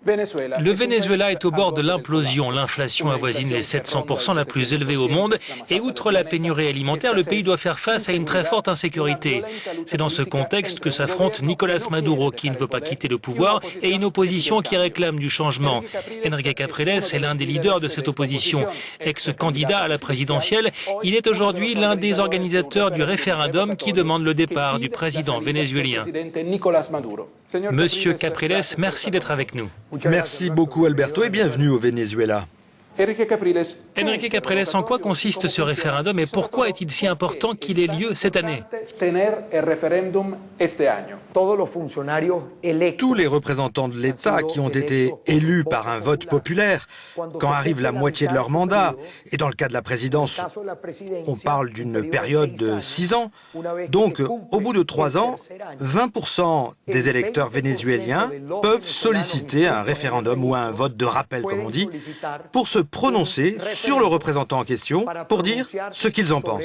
Le Venezuela est au bord de l'implosion. L'inflation avoisine les 700%, la plus élevée au monde. Et outre la pénurie alimentaire, le pays doit faire face à une très forte insécurité. C'est dans ce contexte que s'affrontent Nicolás Maduro, qui ne veut pas quitter le pouvoir, et une opposition qui réclame du changement. Enrique Capriles est l'un des leaders de cette opposition. Ex-candidat à la présidentielle, il est aujourd'hui l'un des organisateurs du référendum qui demande le départ du président vénézuélien. Monsieur Capriles, merci d'être avec nous. Merci beaucoup Alberto et bienvenue au Venezuela. Enrique Capriles, en quoi consiste ce référendum et pourquoi est-il si important qu'il ait lieu cette année? Tous les représentants de l'État qui ont été élus par un vote populaire, quand arrive la moitié de leur mandat, et dans le cas de la présidence, on parle d'une période de 6 ans, donc au bout de 3 ans, 20% des électeurs vénézuéliens peuvent solliciter un référendum ou un vote de rappel, comme on dit, pour se prononcer sur le représentant en question pour dire ce qu'ils en pensent.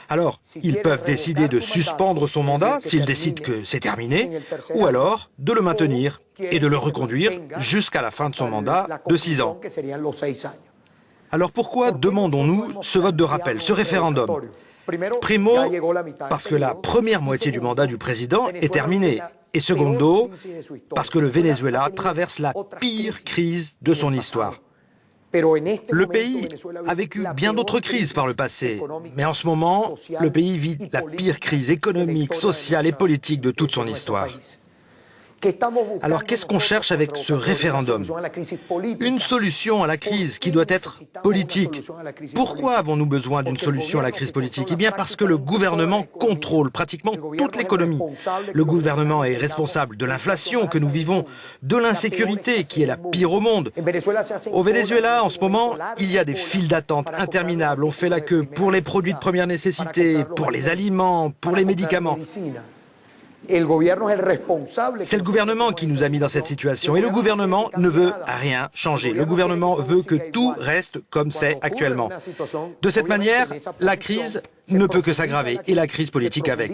Alors, ils peuvent décider de suspendre son mandat s'ils décident que c'est terminé, ou alors de le maintenir et de le reconduire jusqu'à la fin de son mandat de 6 ans. Alors pourquoi demandons-nous ce vote de rappel, ce référendum? Primo, parce que la première moitié du mandat du président est terminée. Et secondo, parce que le Venezuela traverse la pire crise de son histoire. Le pays a vécu bien d'autres crises par le passé, mais en ce moment, le pays vit la pire crise économique, sociale et politique de toute son histoire. Alors qu'est-ce qu'on cherche avec ce référendum? Une solution à la crise qui doit être politique. Pourquoi avons-nous besoin d'une solution à la crise politique? Eh bien parce que le gouvernement contrôle pratiquement toute l'économie. Le gouvernement est responsable de l'inflation que nous vivons, de l'insécurité qui est la pire au monde. Au Venezuela, en ce moment, il y a des files d'attente interminables. On fait la queue pour les produits de première nécessité, pour les aliments, pour les médicaments. C'est le gouvernement qui nous a mis dans cette situation et le gouvernement ne veut rien changer. Le gouvernement veut que tout reste comme c'est actuellement. De cette manière, la crise ne peut que s'aggraver et la crise politique avec.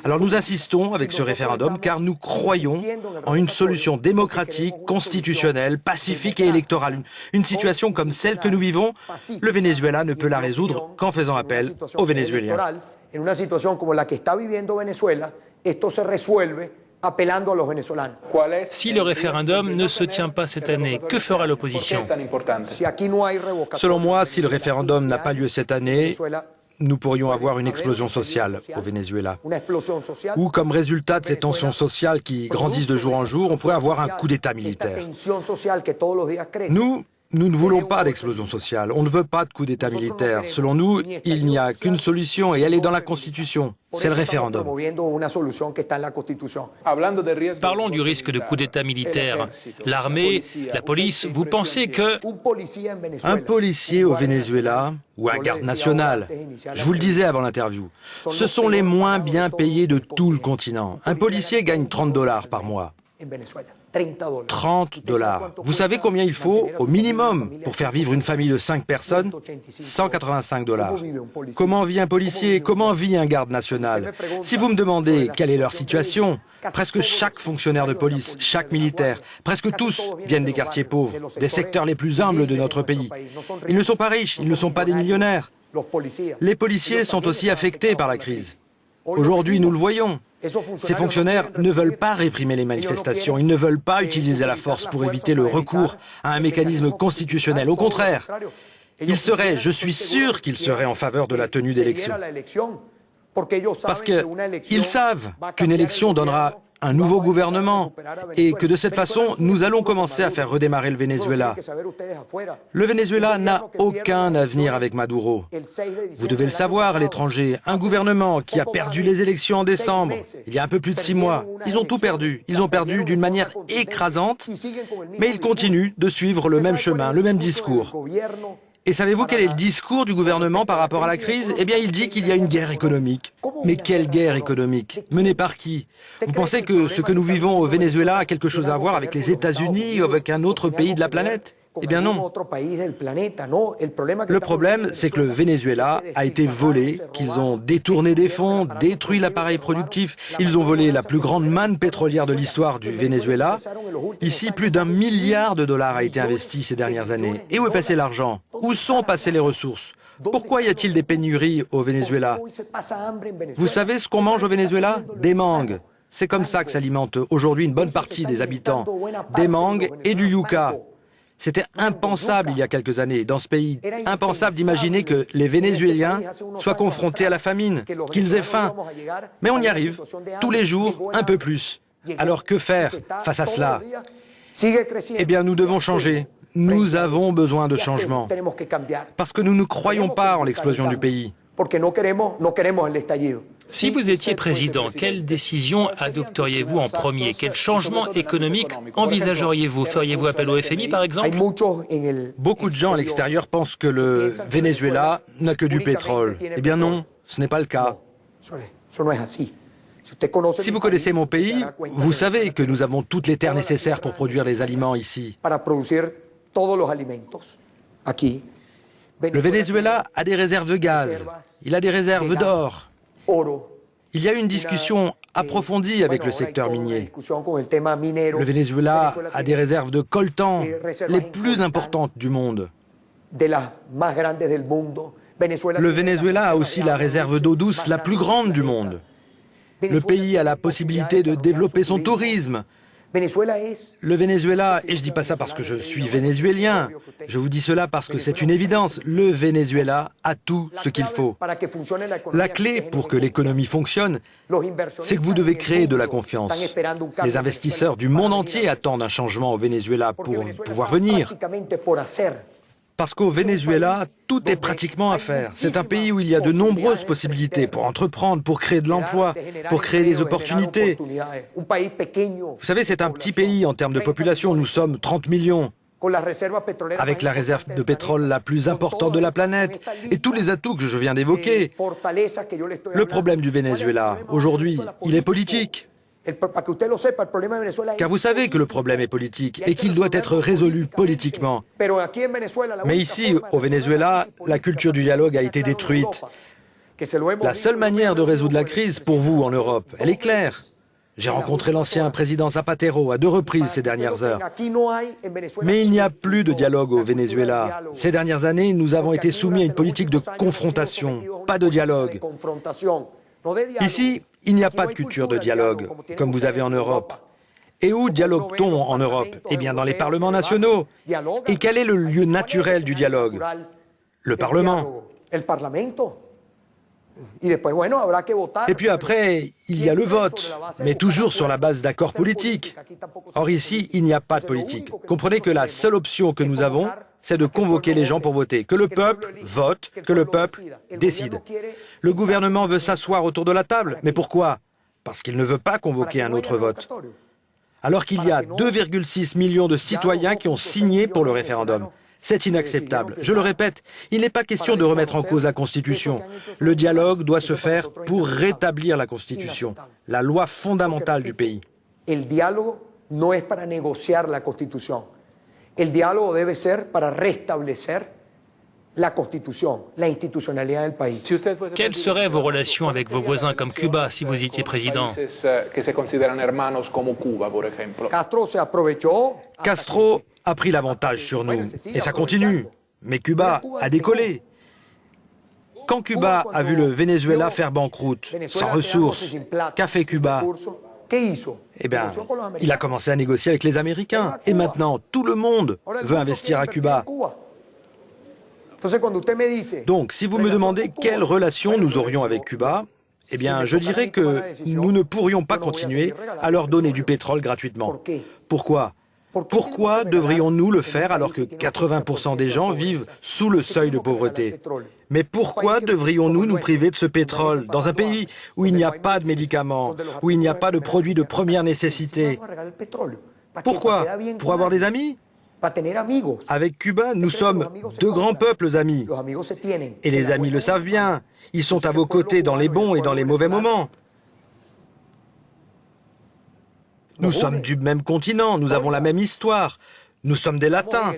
Alors nous insistons avec ce référendum car nous croyons en une solution démocratique, constitutionnelle, pacifique et électorale. Une situation comme celle que nous vivons, le Venezuela ne peut la résoudre qu'en faisant appel aux Vénézuéliens. Si le référendum ne se tient pas cette année, que fera l'opposition? Selon moi, si le référendum n'a pas lieu cette année, nous pourrions avoir une explosion sociale au Venezuela. Ou comme résultat de ces tensions sociales qui grandissent de jour en jour, on pourrait avoir un coup d'État militaire. Nous ne voulons pas d'explosion sociale, on ne veut pas de coup d'État militaire. Selon nous, il n'y a qu'une solution et elle est dans la Constitution, c'est le référendum. Parlons du risque de coup d'État militaire. L'armée, la police, vous pensez que... Un policier au Venezuela ou un garde national, je vous le disais avant l'interview, ce sont les moins bien payés de tout le continent. Un policier gagne $30 par mois. $30. Vous savez combien il faut au minimum pour faire vivre une famille de 5 personnes? $185. Comment vit un policier? Comment vit un garde national? Si vous me demandez quelle est leur situation, presque chaque fonctionnaire de police, chaque militaire, presque tous viennent des quartiers pauvres, des secteurs les plus humbles de notre pays. Ils ne sont pas riches, ils ne sont pas des millionnaires. Les policiers sont aussi affectés par la crise. Aujourd'hui, nous le voyons. Ces fonctionnaires ne veulent pas réprimer les manifestations, ils ne veulent pas utiliser la force pour éviter le recours à un mécanisme constitutionnel. Au contraire, ils seraient, je suis sûr qu'ils seraient en faveur de la tenue d'élections. Parce qu'ils savent qu'une élection donnera un nouveau gouvernement et que de cette façon, nous allons commencer à faire redémarrer le Venezuela. Le Venezuela n'a aucun avenir avec Maduro. Vous devez le savoir à l'étranger, un gouvernement qui a perdu les élections en décembre, il y a un peu plus de 6 mois. Ils ont tout perdu. Ils ont perdu d'une manière écrasante, mais ils continuent de suivre le même chemin, le même discours. Et savez-vous quel est le discours du gouvernement par rapport à la crise? Eh bien, il dit qu'il y a une guerre économique. Mais quelle guerre économique? Menée par qui? Vous pensez que ce que nous vivons au Venezuela a quelque chose à voir avec les États-Unis ou avec un autre pays de la planète? Eh bien non. Le problème, c'est que le Venezuela a été volé, qu'ils ont détourné des fonds, détruit l'appareil productif. Ils ont volé la plus grande manne pétrolière de l'histoire du Venezuela. Ici, plus d'1 milliard de dollars a été investi ces dernières années. Et où est passé l'argent? Où sont passées les ressources? Pourquoi y a-t-il des pénuries au Venezuela? Vous savez ce qu'on mange au Venezuela? Des mangues. C'est comme ça que s'alimente aujourd'hui une bonne partie des habitants. Des mangues et du yucca. C'était impensable il y a quelques années dans ce pays. Impensable d'imaginer que les Vénézuéliens soient confrontés à la famine, qu'ils aient faim. Mais on y arrive, tous les jours, un peu plus. Alors que faire face à cela? Eh bien, nous devons changer. Nous avons besoin de changement. Parce que nous ne croyons pas en l'explosion du pays. Si vous étiez président, quelle décision adopteriez-vous en premier? Quel changement économique envisageriez-vous? Feriez-vous appel au FMI, par exemple? Beaucoup de gens à l'extérieur pensent que le Venezuela n'a que du pétrole. Eh bien non, ce n'est pas le cas. Si vous connaissez mon pays, vous savez que nous avons toutes les terres nécessaires pour produire les aliments ici. Le Venezuela a des réserves de gaz, il a des réserves d'or. Il y a eu une discussion approfondie avec le secteur minier. Le Venezuela a des réserves de coltan, les plus importantes du monde. Le Venezuela a aussi la réserve d'eau douce la plus grande du monde. Le pays a la possibilité de développer son tourisme. Le Venezuela, et je ne dis pas ça parce que je suis vénézuélien, je vous dis cela parce que c'est une évidence, le Venezuela a tout ce qu'il faut. La clé pour que l'économie fonctionne, c'est que vous devez créer de la confiance. Les investisseurs du monde entier attendent un changement au Venezuela pour pouvoir venir. Parce qu'au Venezuela, tout est pratiquement à faire. C'est un pays où il y a de nombreuses possibilités pour entreprendre, pour créer de l'emploi, pour créer des opportunités. Vous savez, c'est un petit pays en termes de population. Nous sommes 30 millions. Avec la réserve de pétrole la plus importante de la planète et tous les atouts que je viens d'évoquer. Le problème du Venezuela, aujourd'hui, il est politique. Car vous savez que le problème est politique et qu'il doit être résolu politiquement. Mais ici, au Venezuela, la culture du dialogue a été détruite. La seule manière de résoudre la crise pour vous en Europe, elle est claire. J'ai rencontré l'ancien président Zapatero à 2 reprises ces dernières heures. Mais il n'y a plus de dialogue au Venezuela. Ces dernières années, nous avons été soumis à une politique de confrontation, pas de dialogue. Ici, il n'y a pas de culture de dialogue, comme vous avez en Europe. Et où dialogue-t-on en Europe? Eh bien, dans les parlements nationaux. Et quel est le lieu naturel du dialogue? Le Parlement. Et puis après, il y a le vote, mais toujours sur la base d'accords politiques. Or ici, il n'y a pas de politique. Comprenez que la seule option que nous avons, c'est de convoquer les gens pour voter. Que le peuple vote, que le peuple décide. Le gouvernement veut s'asseoir autour de la table. Mais pourquoi? Parce qu'il ne veut pas convoquer un autre vote. Alors qu'il y a 2,6 millions de citoyens qui ont signé pour le référendum. C'est inacceptable. Je le répète, il n'est pas question de remettre en cause la Constitution. Le dialogue doit se faire pour rétablir la Constitution, la loi fondamentale du pays. El diálogo no es para negociar la Constitución. El diálogo debe ser para restablecer la Constitución, la institucionalidad del país. Quelles seraient vos relations avec vos voisins comme Cuba si vous étiez président? Castro a pris l'avantage sur nous, et ça continue. Mais Cuba a décollé. Quand Cuba a vu le Venezuela faire banqueroute, sans ressources, qu'a fait Cuba? Eh bien, il a commencé à négocier avec les Américains. Et maintenant, tout le monde veut investir à Cuba. Donc, si vous me demandez quelle relation nous aurions avec Cuba, eh bien, je dirais que nous ne pourrions pas continuer à leur donner du pétrole gratuitement. Pourquoi? Pourquoi devrions-nous le faire alors que 80% des gens vivent sous le seuil de pauvreté? Mais pourquoi devrions-nous nous priver de ce pétrole dans un pays où il n'y a pas de médicaments, où il n'y a pas de produits de première nécessité? Pourquoi? Pour avoir des amis? Avec Cuba, nous sommes 2 grands peuples amis. Et les amis le savent bien. Ils sont à vos côtés dans les bons et dans les mauvais moments. Nous sommes du même continent, nous avons la même histoire. Nous sommes des latins.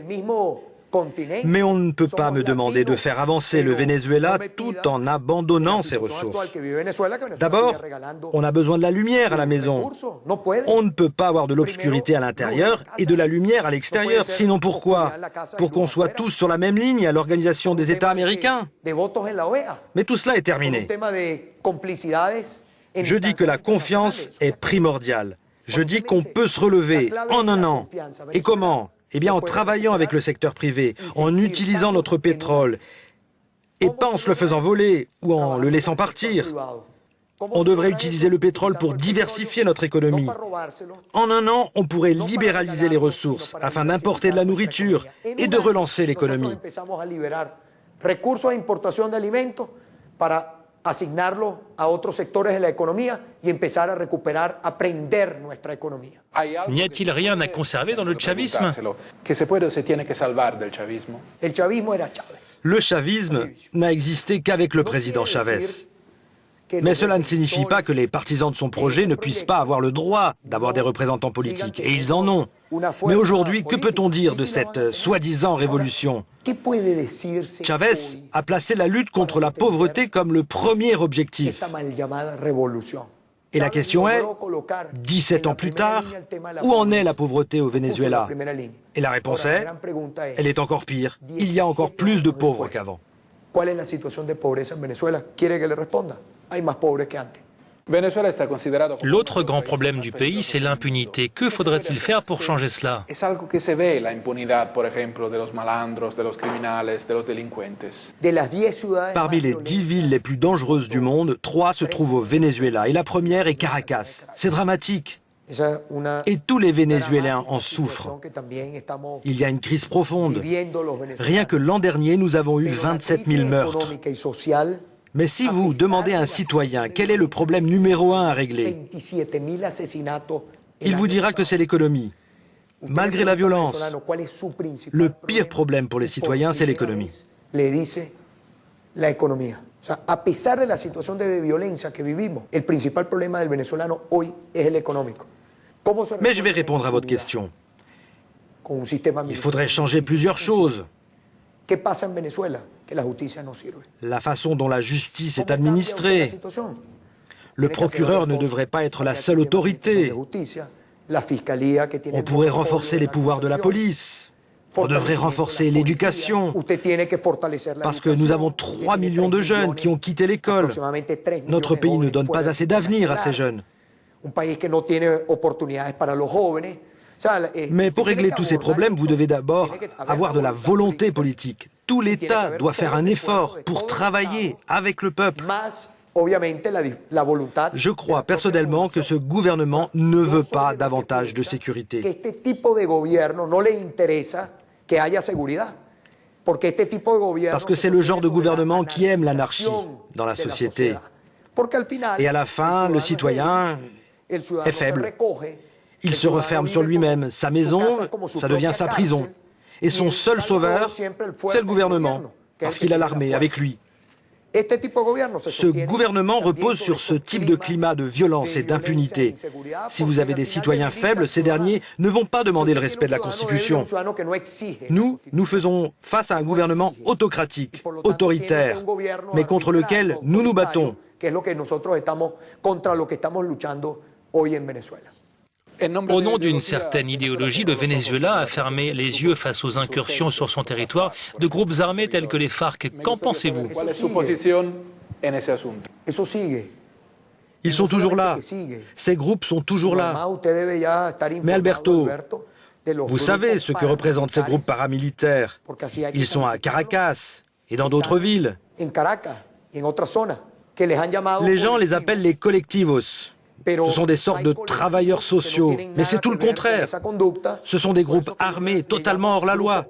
Mais on ne peut pas me demander de faire avancer le Venezuela tout en abandonnant ses ressources. D'abord, on a besoin de la lumière à la maison. On ne peut pas avoir de l'obscurité à l'intérieur et de la lumière à l'extérieur. Sinon pourquoi? Pour qu'on soit tous sur la même ligne à l'Organisation des États américains. Mais tout cela est terminé. Je dis que la confiance est primordiale. Je dis qu'on peut se relever en un an. Et comment? Eh bien en travaillant avec le secteur privé, en utilisant notre pétrole, et pas en se le faisant voler ou en le laissant partir. On devrait utiliser le pétrole pour diversifier notre économie. En un an, on pourrait libéraliser les ressources afin d'importer de la nourriture et de relancer l'économie. Asignarlo a otros sectores de la economía y empezar a recuperar, aprender nuestra economía. N'y a-t-il rien à conserver dans le chavisme? Le chavisme n'a existé qu'avec le président Chavez. Mais cela ne signifie pas que les partisans de son projet ne puissent pas avoir le droit d'avoir des représentants politiques, et ils en ont. Mais aujourd'hui, que peut-on dire de cette soi-disant révolution? Chavez a placé la lutte contre la pauvreté comme le premier objectif. Et la question est, 17 ans plus tard, où en est la pauvreté au Venezuela? Et la réponse est, elle est encore pire. Il y a encore plus de pauvres qu'avant. ¿Cuál es la situación de pobreza en Venezuela? ¿Quiere que le responda? Hay más pobres que antes. L'autre grand problème du pays, c'est l'impunité. Que faudrait-il faire pour changer cela? Parmi les 10 villes les plus dangereuses du monde, 3 se trouvent au Venezuela et la première est Caracas. C'est dramatique. Et tous les Vénézuéliens en souffrent. Il y a une crise profonde. Rien que l'an dernier, nous avons eu 27 000 meurtres. Mais si vous demandez à un citoyen quel est le problème numéro 1 à régler, il vous dira que c'est l'économie. Malgré la violence, le pire problème pour les citoyens, c'est l'économie. A pesar de la situación de violencia que vivimos, el principal problema del venezolano hoy es el económico. Mais je vais répondre à votre question. Il faudrait changer plusieurs choses. ¿Qué pasa en Venezuela? Que la justicia no sirve. La façon dont la justice est administrée. Le procureur ne devrait pas être la seule autorité. On pourrait renforcer les pouvoirs de la police. On devrait renforcer l'éducation, parce que nous avons 3 millions de jeunes qui ont quitté l'école. Notre pays ne donne pas assez d'avenir à ces jeunes. Mais pour régler tous ces problèmes, vous devez d'abord avoir de la volonté politique. Tout l'État doit faire un effort pour travailler avec le peuple. Je crois personnellement que ce gouvernement ne veut pas davantage de sécurité. Parce que c'est le genre de gouvernement qui aime l'anarchie dans la société. Et à la fin, le citoyen est faible. Il se referme sur lui-même. Sa maison, ça devient sa prison. Et son seul sauveur, c'est le gouvernement, parce qu'il a l'armée avec lui. Ce gouvernement repose sur ce type de climat de violence et d'impunité. Si vous avez des citoyens faibles, ces derniers ne vont pas demander le respect de la Constitution. Nous faisons face à un gouvernement autocratique, autoritaire, mais contre lequel nous nous battons. Au nom d'une certaine idéologie, le Venezuela a fermé les yeux face aux incursions sur son territoire de groupes armés tels que les FARC. Qu'en pensez-vous? Ils sont toujours là. Ces groupes sont toujours là. Mais Alberto, vous savez ce que représentent ces groupes paramilitaires. Ils sont à Caracas et dans d'autres villes. Les gens les appellent les colectivos. Ce sont des sortes de travailleurs sociaux, mais c'est tout le contraire. Ce sont des groupes armés, totalement hors la loi.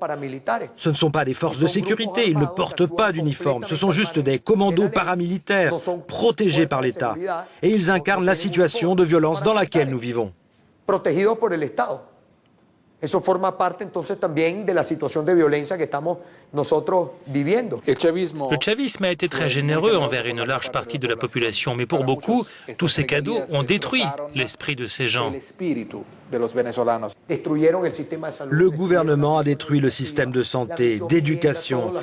Ce ne sont pas des forces de sécurité, ils ne portent pas d'uniforme. Ce sont juste des commandos paramilitaires, protégés par l'État. Et ils incarnent la situation de violence dans laquelle nous vivons. Eso forma parte entonces también de la situación de violencia que estamos nosotros viviendo. Le chavisme a été très généreux envers une large partie de la population, mais pour beaucoup, tous ces cadeaux ont détruit l'esprit de ces gens. Le gouvernement a détruit le système de santé, d'éducation.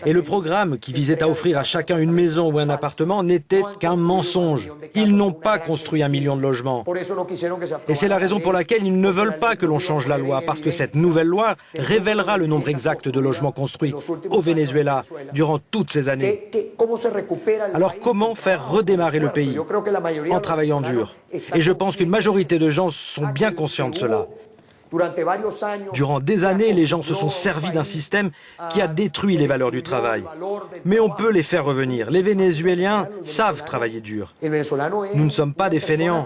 Et le programme qui visait à offrir à chacun une maison ou un appartement n'était qu'un mensonge. Ils n'ont pas construit 1 million de logements. Et c'est la raison pour laquelle ils ne veulent pas que l'on change la loi, parce que cette nouvelle loi révélera le nombre exact de logements construits au Venezuela durant toutes ces années. Alors comment faire redémarrer le pays? En travaillant dur. Et je pense qu'une majorité de gens sont bien conscients de cela. Durant des années, les gens se sont servis d'un système qui a détruit les valeurs du travail. Mais on peut les faire revenir. Les Vénézuéliens savent travailler dur. Nous ne sommes pas des fainéants.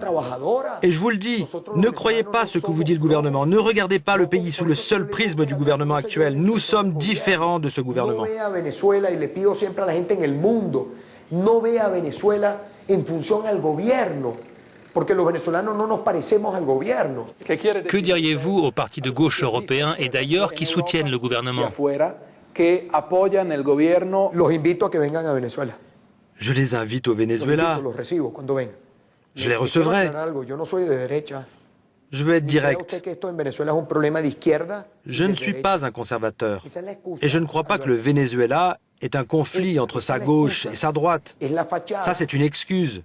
Et je vous le dis, ne croyez pas ce que vous dit le gouvernement. Ne regardez pas le pays sous le seul prisme du gouvernement actuel. Nous sommes différents de ce gouvernement. No vea Venezuela en función al gobierno, porque los venezolanos no nos parecemos al gobierno. Que diriez-vous aux partis de gauche européens et d'ailleurs qui soutiennent le gouvernement? Los invito a que vengan a Venezuela. Je les invite au Venezuela. Je les recevrai. Je veux être direct. Je ne suis pas un conservateur. Et je ne crois pas que le Venezuela est un conflit entre sa gauche et sa droite. Ça, c'est une excuse.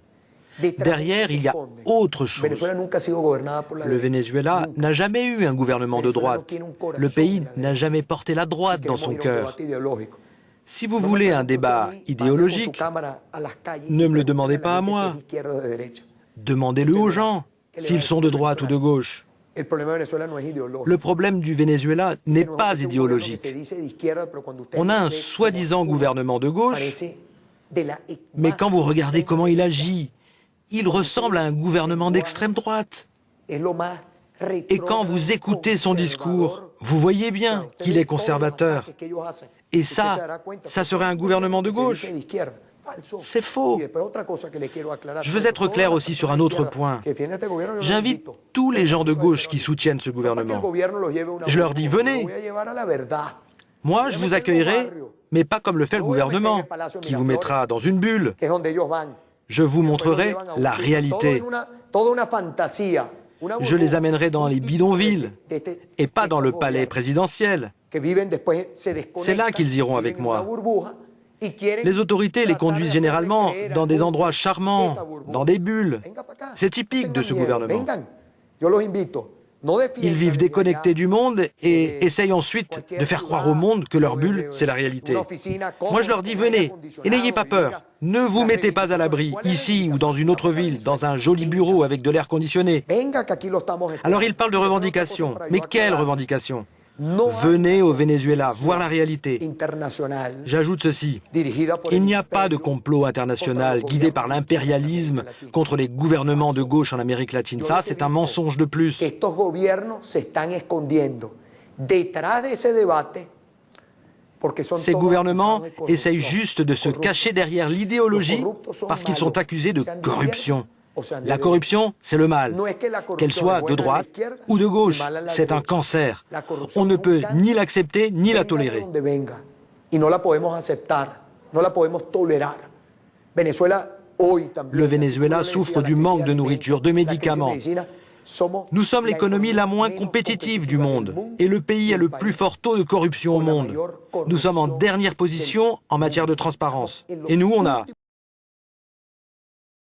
Derrière, il y a autre chose. Le Venezuela n'a jamais eu un gouvernement de droite. Le pays n'a jamais porté la droite dans son cœur. Si vous voulez un débat idéologique, ne me le demandez pas à moi. Demandez-le aux gens, s'ils sont de droite ou de gauche. Le problème du Venezuela n'est pas idéologique. On a un soi-disant gouvernement de gauche, mais quand vous regardez comment il agit, il ressemble à un gouvernement d'extrême droite. Et quand vous écoutez son discours, vous voyez bien qu'il est conservateur. Et ça serait un gouvernement de gauche. C'est faux. Je veux être clair aussi sur un autre point. J'invite tous les gens de gauche qui soutiennent ce gouvernement. Je leur dis, venez. Moi, je vous accueillerai, mais pas comme le fait le gouvernement, qui vous mettra dans une bulle. Je vous montrerai la réalité. Je les amènerai dans les bidonvilles et pas dans le palais présidentiel. C'est là qu'ils iront avec moi. Les autorités les conduisent généralement dans des endroits charmants, dans des bulles. C'est typique de ce gouvernement. Ils vivent déconnectés du monde et essayent ensuite de faire croire au monde que leur bulle, c'est la réalité. Moi, je leur dis, venez, et n'ayez pas peur. Ne vous mettez pas à l'abri, ici ou dans une autre ville, dans un joli bureau avec de l'air conditionné. Alors ils parlent de revendications. Mais quelles revendications? Venez au Venezuela, voir la réalité. J'ajoute ceci. Il n'y a pas de complot international guidé par l'impérialisme contre les gouvernements de gauche en Amérique latine. Ça, c'est un mensonge de plus. Ces gouvernements essayent juste de se cacher derrière l'idéologie parce qu'ils sont accusés de corruption. La corruption, c'est le mal. Qu'elle soit de droite ou de gauche, c'est un cancer. On ne peut ni l'accepter ni la tolérer. Le Venezuela souffre du manque de nourriture, de médicaments. Nous sommes l'économie la moins compétitive du monde et le pays a le plus fort taux de corruption au monde. Nous sommes en dernière position en matière de transparence. Et nous, on a